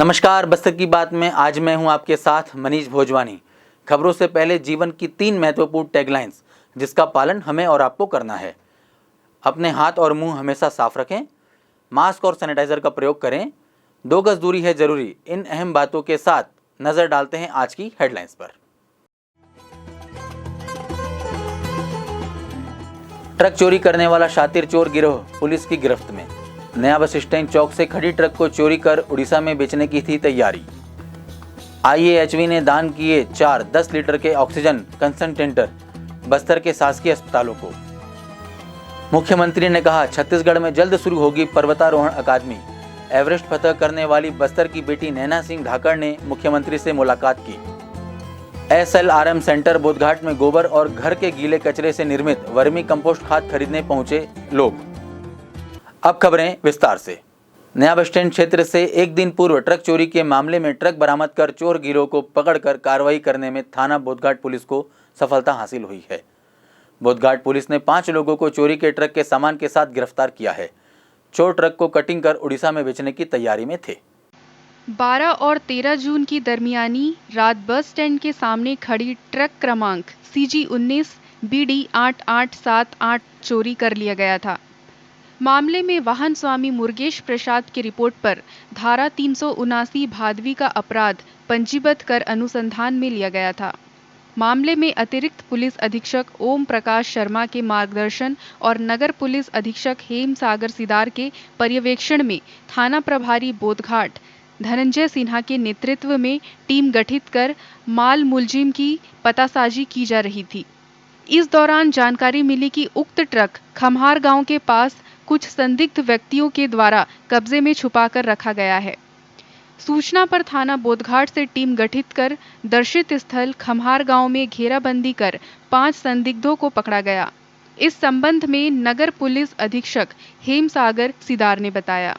नमस्कार, बस्तर की बात में आज मैं हूं आपके साथ मनीष भोजवानी। खबरों से पहले जीवन की 3 महत्वपूर्ण टैगलाइंस जिसका पालन हमें और आपको करना है। अपने हाथ और मुंह हमेशा साफ रखें, मास्क और सैनिटाइजर का प्रयोग करें, 2 गज दूरी है जरूरी। इन अहम बातों के साथ नजर डालते हैं आज की हेडलाइंस पर। ट्रक चोरी करने वाला शातिर चोर गिरोह पुलिस की गिरफ्त में। नया बस स्टैंड चौक से खड़ी ट्रक को चोरी कर उड़ीसा में बेचने की थी तैयारी। IAHV ने दान किए 4 10 लीटर के ऑक्सीजन कंसंट्रेटर बस्तर के शासकीय अस्पतालों को। मुख्यमंत्री ने कहा, छत्तीसगढ़ में जल्द शुरू होगी पर्वतारोहण अकादमी। एवरेस्ट फतह करने वाली बस्तर की बेटी नैना सिंह ढाकड़ ने मुख्यमंत्री से मुलाकात की। SLRM सेंटर बोधघाट में गोबर और घर के गीले कचरे से निर्मित वर्मी कंपोस्ट खाद खरीदने पहुंचे लोग। अब खबरें विस्तार से। नया बस स्टैंड क्षेत्र से एक दिन पूर्व ट्रक चोरी के मामले में ट्रक बरामद कर चोर गिरोह को पकड़कर कार्रवाई करने में थाना बोधघाट पुलिस को सफलता हासिल हुई है। बोधघाट पुलिस ने 5 लोगों को चोरी के ट्रक के सामान के साथ गिरफ्तार किया है। चोर ट्रक को कटिंग कर उड़ीसा में बेचने की तैयारी में थे। 12 और 13 जून की दरमियानी रात बस स्टैंड के सामने खड़ी ट्रक क्रमांक CG19 BD 8878 चोरी कर लिया गया था। मामले में वाहन स्वामी मुर्गेश प्रसाद की रिपोर्ट पर धारा 379 भादवी का अपराध पंजीबद्ध कर अनुसंधान में लिया गया था। मामले में अतिरिक्त पुलिस अधीक्षक ओम प्रकाश शर्मा के मार्गदर्शन और नगर पुलिस अधीक्षक हेम सागर सिदार के पर्यवेक्षण में थाना प्रभारी बोधघाट धनंजय सिन्हा के नेतृत्व में टीम गठित कर माल मुलजिम की पतासाजी की जा रही थी। इस दौरान जानकारी मिली कि उक्त ट्रक खम्हार गांव के पास कुछ संदिग्ध व्यक्तियों के द्वारा कब्जे में छुपाकर रखा गया है। सूचना पर थाना बोधघाट से टीम गठित कर दर्शित स्थल खम्हार गांव में घेराबंदी कर 5 संदिग्धों को पकड़ा गया। इस संबंध में नगर पुलिस अधीक्षक हेम सागर सिदार ने बताया।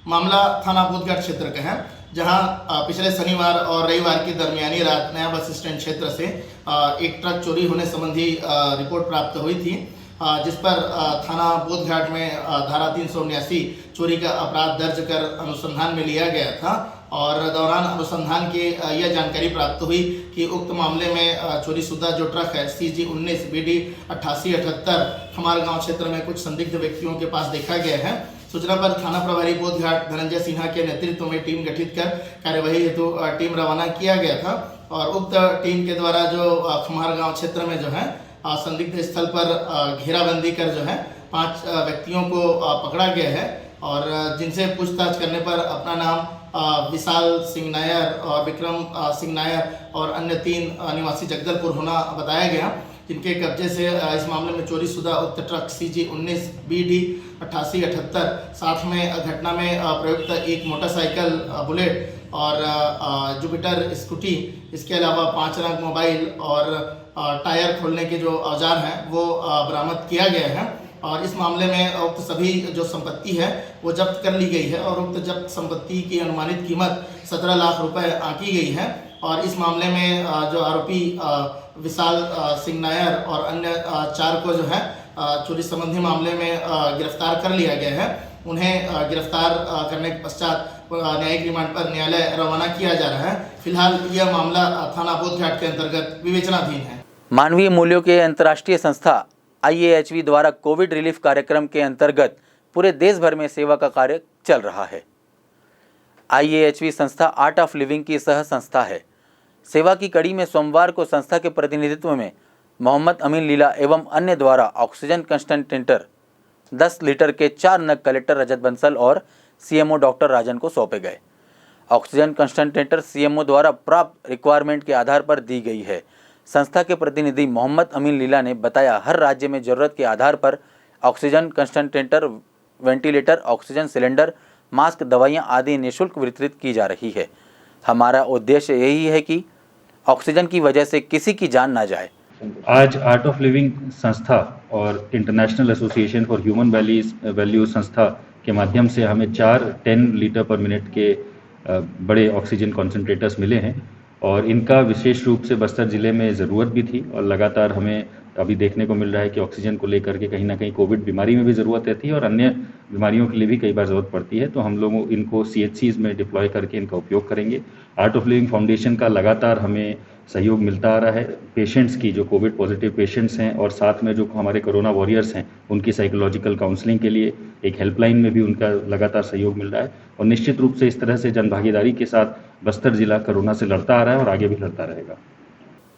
मामला थाना बोधघाट क्षेत्र का है, जहां पिछले शनिवार और रविवार की दरमियानी रात नया बस स्टैंड क्षेत्र से एक ट्रक चोरी होने संबंधी रिपोर्ट प्राप्त हुई थी, जिस पर थाना बोधघाट में धारा 379 चोरी का अपराध दर्ज कर अनुसंधान में लिया गया था। और दौरान अनुसंधान के यह जानकारी प्राप्त हुई कि उक्त मामले में चोरीशुदा जो ट्रक है CG19 BD 8878 खमार गांव क्षेत्र में कुछ संदिग्ध व्यक्तियों के पास देखा गया है। सूचना पर थाना प्रभारी बोधघाट धनंजय सिन्हा के नेतृत्व में टीम गठित कर कार्यवाही हेतु टीम रवाना किया गया था। और उक्त टीम के द्वारा जो खमार गांव क्षेत्र में जो है संदिग्ध स्थल पर घेराबंदी कर जो है 5 व्यक्तियों को पकड़ा गया है। और जिनसे पूछताछ करने पर अपना नाम विशाल सिंह नायर और विक्रम सिंह नायर और अन्य 3 निवासी जगदलपुर होना बताया गया, जिनके कब्जे से इस मामले में चोरीशुदा उक्त ट्रक CG19 BD 8878 साथ में घटना में प्रयुक्त एक मोटरसाइकिल बुलेट और जुपिटर स्कूटी, इसके अलावा 5 रंग मोबाइल और टायर खोलने के जो औजार हैं वो बरामद किया गया है। और इस मामले में उक्त सभी जो संपत्ति है वो जब्त कर ली गई है और उक्त जब्त संपत्ति की अनुमानित कीमत 17 लाख रुपए आंकी गई है। और इस मामले में जो आरोपी विशाल सिंह नायर और अन्य 4 को जो है चोरी संबंधी मामले में गिरफ्तार कर लिया गया है। उन्हें गिरफ्तार करने के पश्चात न्यायिक रिमांड पर न्यायालय रवाना किया जा रहा है। फिलहाल यह मामला थाना बोधघाट के अंतर्गत विवेचनाधीन है। मानवीय मूल्यों के अंतर्राष्ट्रीय संस्था IAHV द्वारा कोविड रिलीफ कार्यक्रम के अंतर्गत पूरे देश भर में सेवा का कार्य चल रहा है। IAHV संस्था आर्ट ऑफ लिविंग की सह संस्था है। सेवा की कड़ी में सोमवार को संस्था के प्रतिनिधित्व में मोहम्मद अमीन लीला एवं अन्य द्वारा ऑक्सीजन कंसंट्रेटर 10 लीटर के 4 नग कलेक्टर रजत बंसल और CMO डॉक्टर राजन को सौंपे गए। ऑक्सीजन कंसंट्रेटर CMO द्वारा प्राप्त रिक्वायरमेंट के आधार पर दी गई है। संस्था के प्रतिनिधि मोहम्मद अमीन लीला ने बताया, हर राज्य में जरूरत के आधार पर oxygen concentrator, ventilator, oxygen cylinder, mask, दवाइयां आदि निःशुल्क वितरित की जा रही है। हमारा उद्देश्य यही है कि ऑक्सीजन की वजह से किसी की जान ना जाए। आज आर्ट ऑफ लिविंग संस्था और international association for human values संस्था के माध्यम से हमें 10 लीटर पर मिनट के बड़े ऑक्सीजन कॉन्सेंट्रेटर्स मिले हैं और इनका विशेष रूप से बस्तर ज़िले में ज़रूरत भी थी और लगातार हमें अभी देखने को मिल रहा है कि ऑक्सीजन को लेकर के कहीं ना कहीं कोविड बीमारी में भी ज़रूरत रहती है और अन्य बीमारियों के लिए भी कई बार ज़रूरत पड़ती है, तो हम लोग इनको CHCs में डिप्लॉय करके इनका उपयोग करेंगे। आर्ट ऑफ लिविंग फाउंडेशन का लगातार हमें सहयोग मिलता आ रहा है पेशेंट्स की, जो कोविड पॉजिटिव पेशेंट्स हैं और साथ में जो हमारे कोरोना वॉरियर्स हैं उनकी साइकोलॉजिकल काउंसलिंग के लिए एक हेल्पलाइन में भी उनका लगातार सहयोग मिल रहा है। और निश्चित रूप से इस तरह से जनभागीदारी के साथ बस्तर जिला कोरोना से लड़ता आ रहा है और आगे भी लड़ता रहेगा।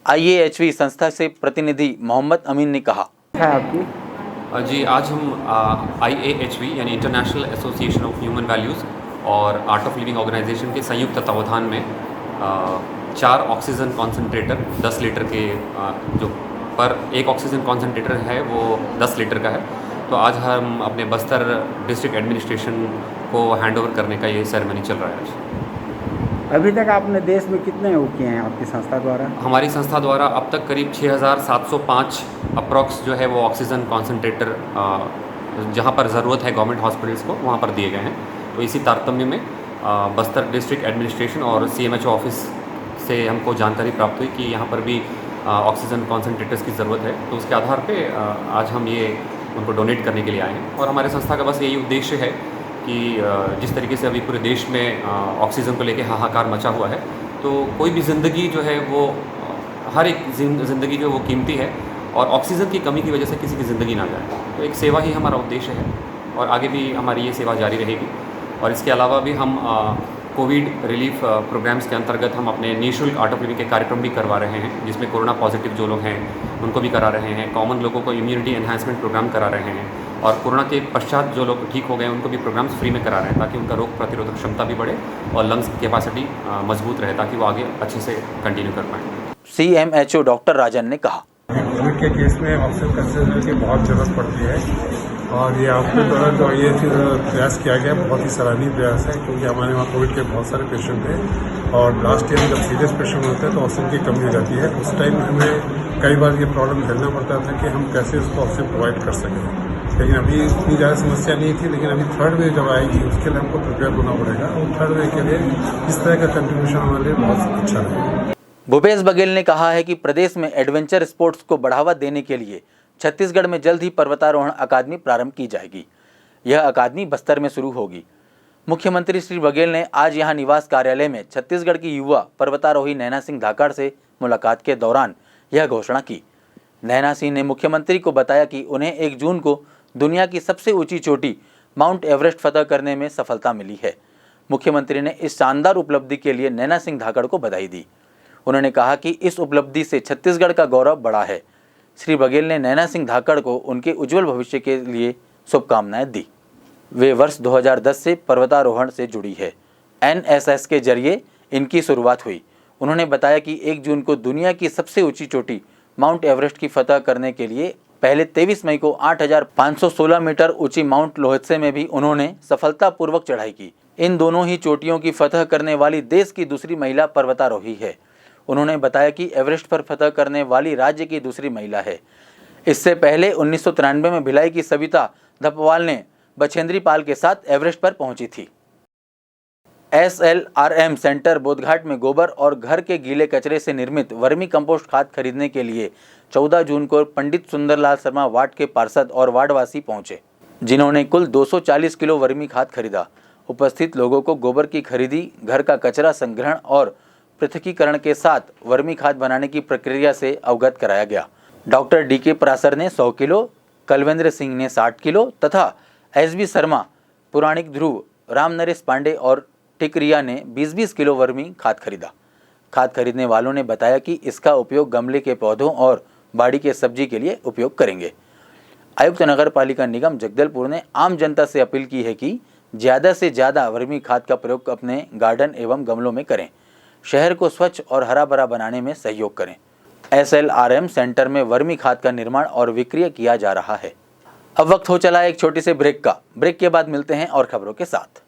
IAHV संस्था से प्रतिनिधि मोहम्मद अमीन ने कहा, है आपकी जी, आज हम IAHV यानी international association of human values और आर्ट ऑफ लिविंग ऑर्गेनाइजेशन के संयुक्त तत्वावधान में 4 ऑक्सीजन कॉन्सेंट्रेटर 10 लीटर के जो पर एक ऑक्सीजन कॉन्सेंट्रेटर है वो 10 लीटर का है, तो आज हम अपने बस्तर डिस्ट्रिक्ट एडमिनिस्ट्रेशन को हैंडओवर करने का ये सेरेमनी चल रहा है आज। अभी तक आपने देश में कितने वो किए हैं आपकी संस्था द्वारा? हमारी संस्था द्वारा अब तक करीब 6705 अप्रॉक्स जो है वो ऑक्सीजन कॉन्सेंट्रेटर जहाँ पर ज़रूरत है गवर्नमेंट हॉस्पिटल्स को वहाँ पर दिए गए हैं। तो इसी तारतम्य में बस्तर डिस्ट्रिक्ट एडमिनिस्ट्रेशन और CMHO ऑफिस से हमको जानकारी प्राप्त हुई कि यहाँ पर भी ऑक्सीजन कॉन्सेंट्रेटर्स की ज़रूरत है, तो उसके आधार पे आज हम ये उनको डोनेट करने के लिए आए हैं। और हमारे संस्था का बस यही उद्देश्य है कि जिस तरीके से अभी पूरे देश में ऑक्सीजन को लेके हाहाकार मचा हुआ है, तो कोई भी ज़िंदगी जो है वो हर एक ज़िंदगी जो है वो कीमती है और ऑक्सीजन की कमी की वजह से किसी की ज़िंदगी ना जाए, तो एक सेवा ही हमारा उद्देश्य है और आगे भी हमारी ये सेवा जारी रहेगी। और इसके अलावा भी हम कोविड रिलीफ प्रोग्राम्स के अंतर्गत हम अपने निःशुल्क आर्ट ऑफ लिविंग के कार्यक्रम भी करवा रहे हैं, जिसमें कोरोना पॉजिटिव जो लोग हैं उनको भी करा रहे हैं, कॉमन लोगों को इम्यूनिटी एनहांसमेंट प्रोग्राम करा रहे हैं और कोरोना के पश्चात जो लोग ठीक हो गए उनको भी प्रोग्राम्स फ्री में करा रहे हैं ताकि उनका रोग प्रतिरोधक क्षमता भी बढ़े और लंग्स कैपेसिटी मजबूत रहे ताकि वो आगे अच्छे से कंटिन्यू कर पाएँ। CMHO डॉक्टर राजन ने कहा, कोविड के केस में ऑक्सीजन कंसंट्रेटर की बहुत ज़रूरत पड़ती है और ये आपके द्वारा जो ये चीज़ प्रयास किया गया बहुत ही सराहनीय प्रयास है, क्योंकि हमारे वहाँ कोविड के बहुत सारे पेशेंट थे और लास्ट ईयर जब सीरियस पेशेंट होते हैं तो ऑक्सीजन की कमी हो जाती है। उस टाइम हमें कई बार ये प्रॉब्लम झेलना पड़ता था कि हम कैसे उसको ऑक्सीजन प्रोवाइड कर सकें, लेकिन अभी इतनी ज़्यादा समस्या नहीं थी। लेकिन अभी थर्ड वेव जब आएगी उसके लिए हमको प्रिपेयर होना पड़ेगा और थर्ड वेव के लिए इस तरह का कंट्रीब्यूशन हमारे लिए बहुत अच्छा है। भूपेश बघेल ने कहा है कि प्रदेश में एडवेंचर स्पोर्ट्स को बढ़ावा देने के लिए छत्तीसगढ़ में जल्द ही पर्वतारोहण अकादमी प्रारंभ की जाएगी। यह अकादमी बस्तर में शुरू होगी। मुख्यमंत्री श्री बघेल ने आज यहां निवास कार्यालय में छत्तीसगढ़ की युवा पर्वतारोही नैना सिंह धाकड़ से मुलाकात के दौरान यह घोषणा की। नैना सिंह ने मुख्यमंत्री को बताया कि उन्हें 1 जून को दुनिया की सबसे ऊंची चोटी माउंट एवरेस्ट फतह करने में सफलता मिली है। मुख्यमंत्री ने इस शानदार उपलब्धि के लिए नैना सिंह धाकड़ को बधाई दी। उन्होंने कहा कि इस उपलब्धि से छत्तीसगढ़ का गौरव बढ़ा है। श्री बघेल ने नैना सिंह धाकड़ को उनके उज्जवल भविष्य के लिए शुभकामनाएं दी। वे वर्ष 2010 से पर्वतारोहण से जुड़ी है। NSS के जरिए इनकी शुरुआत हुई। उन्होंने बताया कि 1 जून को दुनिया की सबसे ऊंची चोटी माउंट एवरेस्ट की फतह करने के लिए पहले 23 मई को 8,516 मीटर ऊंची माउंट लोहत्से में भी उन्होंने सफलतापूर्वक चढ़ाई की। इन दोनों ही चोटियों की फतह करने वाली देश की दूसरी महिला पर्वतारोही है। उन्होंने बताया कि एवरेस्ट पर फतह करने वाली राज्य की दूसरी महिला है। इससे पहले 1993 में भिलाई की सविता धपवाल ने बछेंद्री पाल के साथ एवरेस्ट पर पहुंची थी। SLRM सेंटर बोधघाट में गोबर और घर के गीले कचरे से निर्मित वर्मी कंपोस्ट खाद खरीदने के लिए 14 जून को पंडित सुंदरलाल शर्मा वार्ड के पार्षद और वार्डवासी पहुंचे, जिन्होंने कुल 240 किलो वर्मी खाद खरीदा। उपस्थित लोगों को गोबर की खरीदी, घर का कचरा संग्रहण और पृथकीकरण के साथ वर्मी खाद बनाने की प्रक्रिया से अवगत कराया गया। डॉक्टर DK परासर ने 100 किलो, कलवेंद्र सिंह ने 60 किलो तथा SB शर्मा, पुराणिक ध्रुव, राम नरेश पांडे और टिकरिया ने 20-20 किलो वर्मी खाद खरीदा। खाद खरीदने वालों ने बताया कि इसका उपयोग गमले के पौधों और बाड़ी के सब्जी के लिए उपयोग करेंगे। आयुक्त नगर पालिका निगम जगदलपुर ने आम जनता से अपील की है कि ज़्यादा से ज़्यादा वर्मी खाद का प्रयोग अपने गार्डन एवं गमलों में करें। शहर को स्वच्छ और हरा भरा बनाने में सहयोग करें। SLRM सेंटर में वर्मी खाद का निर्माण और विक्रय किया जा रहा है। अब वक्त हो चला एक छोटी से ब्रेक का। ब्रेक के बाद मिलते हैं और खबरों के साथ।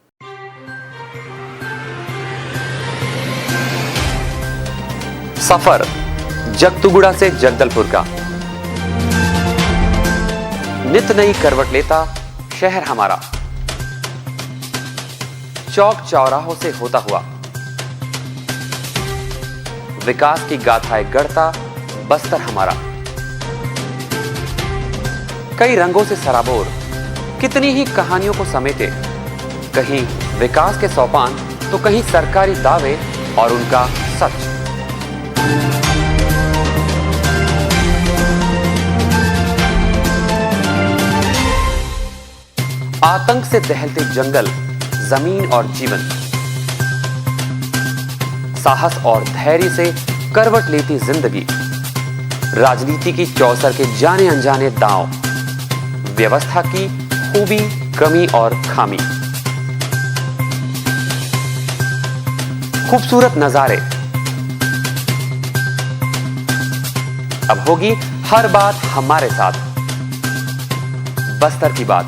सफर जगतुगुड़ा से जगदलपुर का नित नई करवट लेता शहर हमारा, चौक चौराहों से होता हुआ विकास की गाथाएं गढ़ता बस्तर हमारा। कई रंगों से सराबोर कितनी ही कहानियों को समेटे, कहीं विकास के सोपान तो कहीं सरकारी दावे और उनका सच। आतंक से दहलते जंगल, जमीन और जीवन, साहस और धैर्य से करवट लेती जिंदगी, राजनीति की चौसर के जाने अनजाने दांव, व्यवस्था की खूबी, कमी और खामी, खूबसूरत नजारे। अब होगी हर बात हमारे साथ, बस्तर की बात।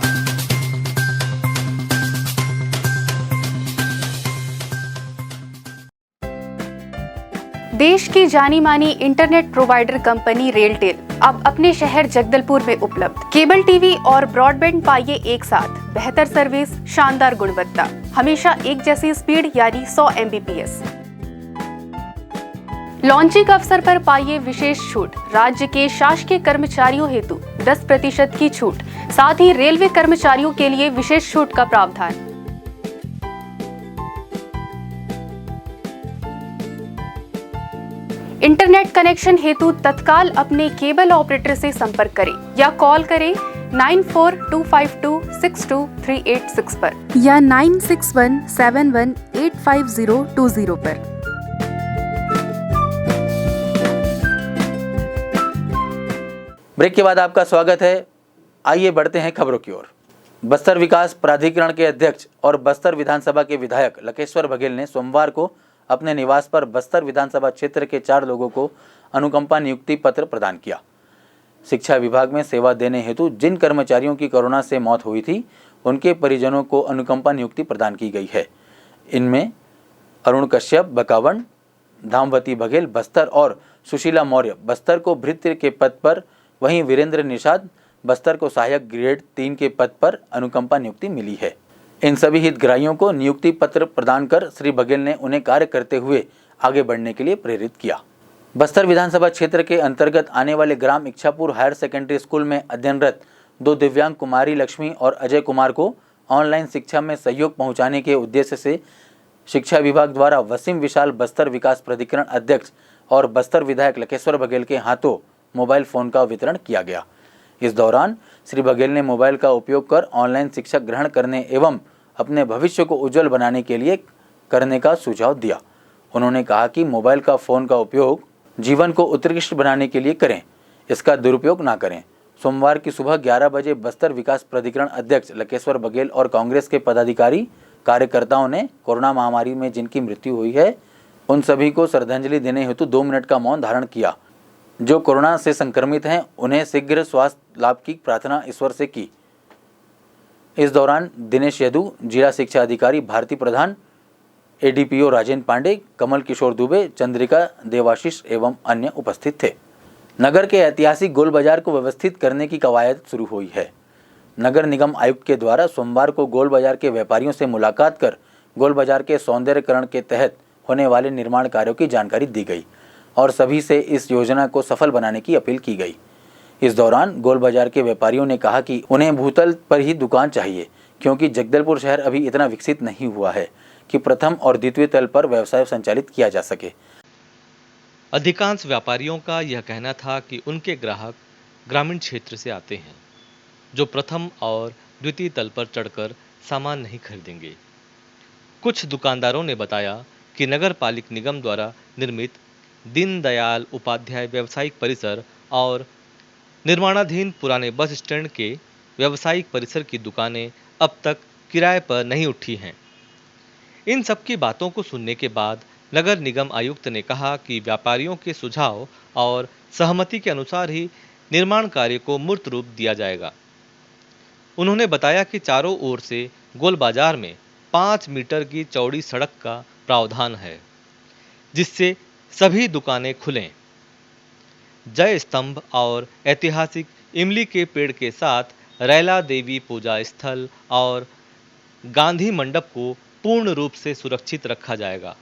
देश की जानी मानी इंटरनेट प्रोवाइडर कंपनी रेलटेल अब अपने शहर जगदलपुर में उपलब्ध। केबल टीवी और ब्रॉडबैंड पाइए एक साथ, बेहतर सर्विस, शानदार गुणवत्ता, हमेशा एक जैसी स्पीड यानी 100 Mbps। लॉन्चिंग अवसर पर पाइए विशेष छूट, राज्य के शासकीय कर्मचारियों हेतु 10% की छूट, साथ ही रेलवे कर्मचारियों के लिए विशेष छूट का प्रावधान। इंटरनेट कनेक्शन हेतु तत्काल अपने केबल ऑपरेटर से संपर्क करें या कॉल करें 9425262386 पर या 9617185020 पर। ब्रेक के बाद आपका स्वागत है। आइए बढ़ते हैं खबरों की ओर। बस्तर विकास प्राधिकरण के अध्यक्ष और बस्तर विधानसभा के विधायक लकेश्वर बघेल ने सोमवार को अपने निवास पर बस्तर विधानसभा क्षेत्र के 4 लोगों को अनुकंपा नियुक्ति पत्र प्रदान किया। शिक्षा विभाग में सेवा देने हेतु जिन कर्मचारियों की कोरोना से मौत हुई थी, उनके परिजनों को अनुकंपा नियुक्ति प्रदान की गई है। इनमें अरुण कश्यप बकावंड, धामवती बघेल बस्तर और सुशीला मौर्य बस्तर को भृत्य के पद पर, वहीं वीरेंद्र निषाद बस्तर को सहायक ग्रेड 3 के पद पर अनुकंपा नियुक्ति मिली है। इन सभी हितग्राहियों को नियुक्ति पत्र प्रदान कर श्री बघेल ने उन्हें कार्य करते हुए आगे बढ़ने के लिए प्रेरित किया। बस्तर विधानसभा क्षेत्र के अंतर्गत आने वाले ग्राम इच्छापुर हायर सेकेंडरी स्कूल में अध्ययनरत 2 दिव्यांग कुमारी लक्ष्मी और अजय कुमार को ऑनलाइन शिक्षा में सहयोग पहुंचाने के उद्देश्य से शिक्षा विभाग द्वारा वसीम विशाल बस्तर विकास प्राधिकरण अध्यक्ष और बस्तर विधायक लकेश्वर बघेल के हाथों मोबाइल फोन का वितरण किया गया। इस दौरान श्री बघेल ने मोबाइल का उपयोग कर ऑनलाइन शिक्षा ग्रहण करने एवं अपने भविष्य को उज्जवल बनाने के लिए करने का सुझाव दिया। उन्होंने कहा कि मोबाइल का फोन का उपयोग जीवन को उत्कृष्ट बनाने के लिए करें, इसका दुरुपयोग ना करें। सोमवार की सुबह 11 बजे बस्तर विकास प्राधिकरण अध्यक्ष लकेश्वर बघेल और कांग्रेस के पदाधिकारी कार्यकर्ताओं ने कोरोना महामारी में जिनकी मृत्यु हुई है, उन सभी को श्रद्धांजलि देने हेतु 2 मिनट का मौन धारण किया। जो कोरोना से संक्रमित हैं, उन्हें शीघ्र स्वास्थ्य लाभ की प्रार्थना ईश्वर से की। इस दौरान दिनेश यदू, जिला शिक्षा अधिकारी भारती प्रधान, एडीपीओ राजेंद्र पांडे, कमल किशोर दुबे, चंद्रिका देवाशीष एवं अन्य उपस्थित थे। नगर के ऐतिहासिक गोल बाजार को व्यवस्थित करने की कवायद शुरू हुई है। नगर निगम आयुक्त के द्वारा सोमवार को गोल बाजार के व्यापारियों से मुलाकात कर गोल बाजार के सौंदर्यकरण के तहत होने वाले निर्माण कार्यों की जानकारी दी गई और सभी से इस योजना को सफल बनाने की अपील की गई। इस दौरान गोल बाजार के व्यापारियों ने कहा कि उन्हें भूतल पर ही दुकान चाहिए, क्योंकि जगदलपुर शहर अभी इतना विकसित नहीं हुआ है कि प्रथम और द्वितीय तल पर व्यवसाय संचालित किया जा सके। अधिकांश व्यापारियों का यह कहना था कि उनके ग्राहक ग्रामीण क्षेत्र से आते हैं, जो प्रथम और द्वितीय तल पर चढ़कर सामान नहीं खरीदेंगे। कुछ दुकानदारों ने बताया कि नगर पालिक निगम द्वारा निर्मित दीनदयाल उपाध्याय व्यावसायिक परिसर और निर्माणाधीन पुराने बस स्टैंड के व्यावसायिक परिसर की दुकानें अब तक किराए पर नहीं उठी हैं। इन सब की बातों को सुनने के बाद नगर निगम आयुक्त ने कहा कि व्यापारियों के सुझाव और सहमति के अनुसार ही निर्माण कार्य को मूर्त रूप दिया जाएगा। उन्होंने बताया कि चारों ओर से गोल बाजार में 5 मीटर की चौड़ी सड़क का प्रावधान है, जिससे सभी दुकानें खुलें। जय स्तंभ और ऐतिहासिक इमली के पेड़ के साथ रैला देवी पूजा स्थल और गांधी मंडप को पूर्ण रूप से सुरक्षित रखा जाएगा।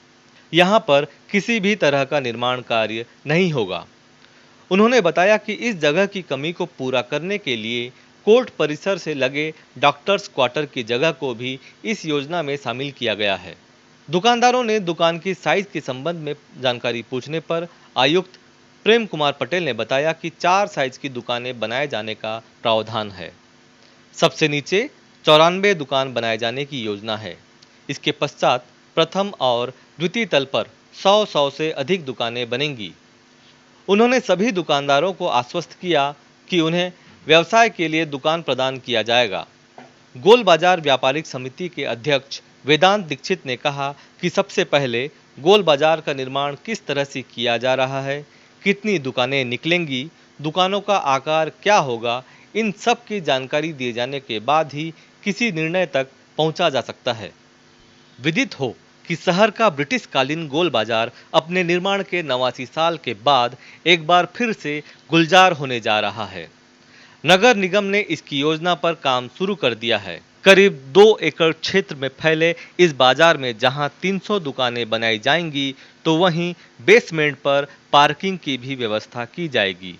यहां पर किसी भी तरह का निर्माण कार्य नहीं होगा। उन्होंने बताया कि इस जगह की कमी को पूरा करने के लिए कोर्ट परिसर से लगे डॉक्टर्स क्वार्टर की जगह को भी इस योजना में शामिल किया गया है। दुकानदारों ने दुकान की साइज के संबंध में जानकारी पूछने पर आयुक्त प्रेम कुमार पटेल ने बताया कि 4 साइज की दुकानें बनाए जाने का प्रावधान है। सबसे नीचे 94 दुकान बनाए जाने की योजना है। इसके पश्चात प्रथम और द्वितीय तल पर 100 से अधिक दुकानें बनेंगी। उन्होंने सभी दुकानदारों को आश्वस्त किया कि उन्हें व्यवसाय के लिए दुकान प्रदान किया जाएगा। गोल बाजार व्यापारिक समिति के अध्यक्ष वेदांत दीक्षित ने कहा कि सबसे पहले गोल बाजार का निर्माण किस तरह से किया जा रहा है, कितनी दुकानें निकलेंगी, दुकानों का आकार क्या होगा, इन सब की जानकारी दिए जाने के बाद ही किसी निर्णय तक पहुंचा जा सकता है। विदित हो कि शहर का ब्रिटिश कालीन गोल बाजार अपने निर्माण के 89 साल के बाद एक बार फिर से गुलजार होने जा रहा है। नगर निगम ने इसकी योजना पर काम शुरू कर दिया है। करीब 2 एकड़ क्षेत्र में फैले इस बाजार में जहां 300 दुकानें बनाई जाएंगी, तो वहीं बेसमेंट पर पार्किंग की भी व्यवस्था की जाएगी।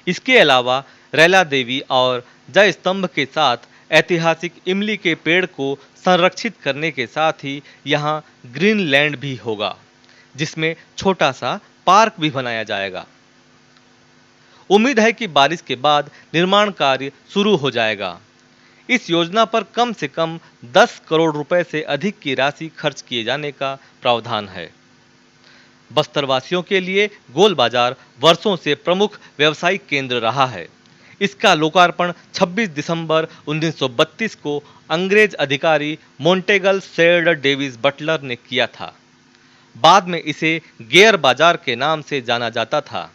इसके अलावा रैला देवी और जय स्तंभ के साथ ऐतिहासिक इमली के पेड़ को संरक्षित करने के साथ ही यहां ग्रीन लैंड भी होगा, जिसमें छोटा सा पार्क भी बनाया जाएगा। उम्मीद है कि बारिश के बाद निर्माण कार्य शुरू हो जाएगा। इस योजना पर कम से कम 10 करोड़ रुपए से अधिक की राशि खर्च किए जाने का प्रावधान है। बस्तर वासियों के लिए गोल बाजार वर्षों से प्रमुख व्यावसायिक केंद्र रहा है। इसका लोकार्पण 26 दिसंबर 1932 को अंग्रेज अधिकारी मोंटेगल सेड डेविस बटलर ने किया था। बाद में इसे गेयर बाजार के नाम से जाना जाता था।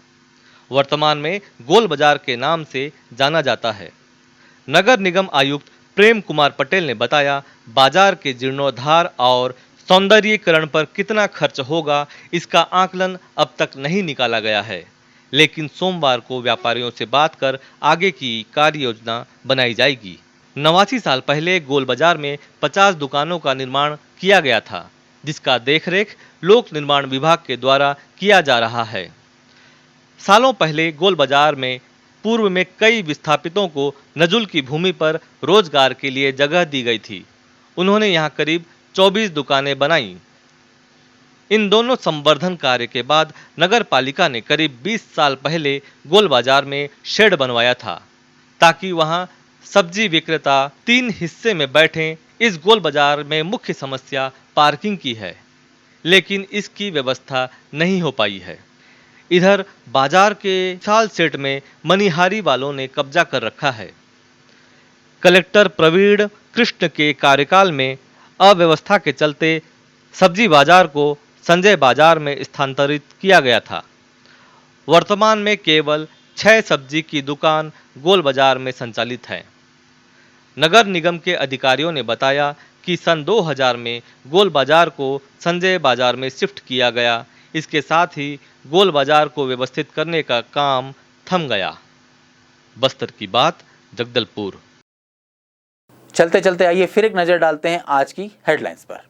वर्तमान में गोल बाजार के नाम से जाना जाता है। नगर निगम आयुक्त प्रेम कुमार पटेल ने बताया, बाजार के जीर्णोद्धार और सौंदर्यीकरण पर कितना खर्च होगा, इसका आकलन अब तक नहीं निकाला गया है, लेकिन सोमवार को व्यापारियों से बात कर आगे की कार्य योजना बनाई जाएगी। 89 साल पहले गोल बाजार में 50 दुकानों का निर्माण किया गया था, जिसका देखरेख लोक निर्माण विभाग के द्वारा किया जा रहा है। सालों पहले गोल बाजार में पूर्व में कई विस्थापितों को नजुल की भूमि पर रोजगार के लिए जगह दी गई थी। उन्होंने यहां करीब 24 दुकानें बनाई। इन दोनों संवर्धन कार्य के बाद नगर पालिका ने करीब 20 साल पहले गोल बाजार में शेड बनवाया था, ताकि वहां सब्जी विक्रेता 3 हिस्से में बैठें। इस गोल बाजार में मुख्य समस्या पार्किंग की है, लेकिन इसकी व्यवस्था नहीं हो पाई है। इधर बाजार के विशाल सेट में मनिहारी वालों ने कब्जा कर रखा है। कलेक्टर प्रवीण कृष्ण के कार्यकाल में अव्यवस्था के चलते सब्जी बाजार को संजय बाजार में स्थानांतरित किया गया था। वर्तमान में केवल 6 सब्जी की दुकान गोल बाजार में संचालित है। नगर निगम के अधिकारियों ने बताया कि सन 2000 में गोल बाजार को संजय बाजार में शिफ्ट किया गया। इसके साथ ही गोल बाजार को व्यवस्थित करने का काम थम गया। बस्तर की बात, जगदलपुर। चलते चलते आइए फिर एक नजर डालते हैं आज की हेडलाइंस पर।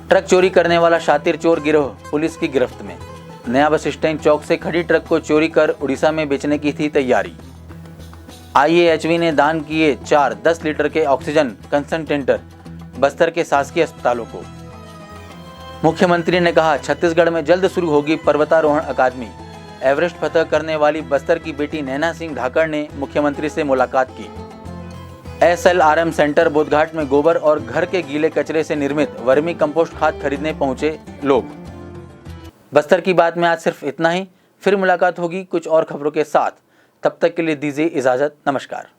ट्रक चोरी करने वाला शातिर चोर गिरोह पुलिस की गिरफ्त में। नया बस स्टैंड चौक से खड़ी ट्रक को चोरी कर उड़ीसा में बेचने की थी तैयारी। IAHV ने दान किए 4 10 लीटर के ऑक्सीजन कंसंट्रेटर बस्तर के शासकीय अस्पतालों को। मुख्यमंत्री ने कहा, छत्तीसगढ़ में जल्द शुरू होगी पर्वतारोहण अकादमी। एवरेस्ट फतह करने वाली बस्तर की बेटी नैना सिंह ढाकड़ ने मुख्यमंत्री से मुलाकात की। SLRM सेंटर बोधघाट में गोबर और घर के गीले कचरे से निर्मित वर्मी कंपोस्ट खाद खरीदने पहुंचे लोग। बस्तर की बात में आज सिर्फ इतना ही। फिर मुलाकात होगी कुछ और खबरों के साथ। तब तक के लिए दीजिए इजाजत। नमस्कार।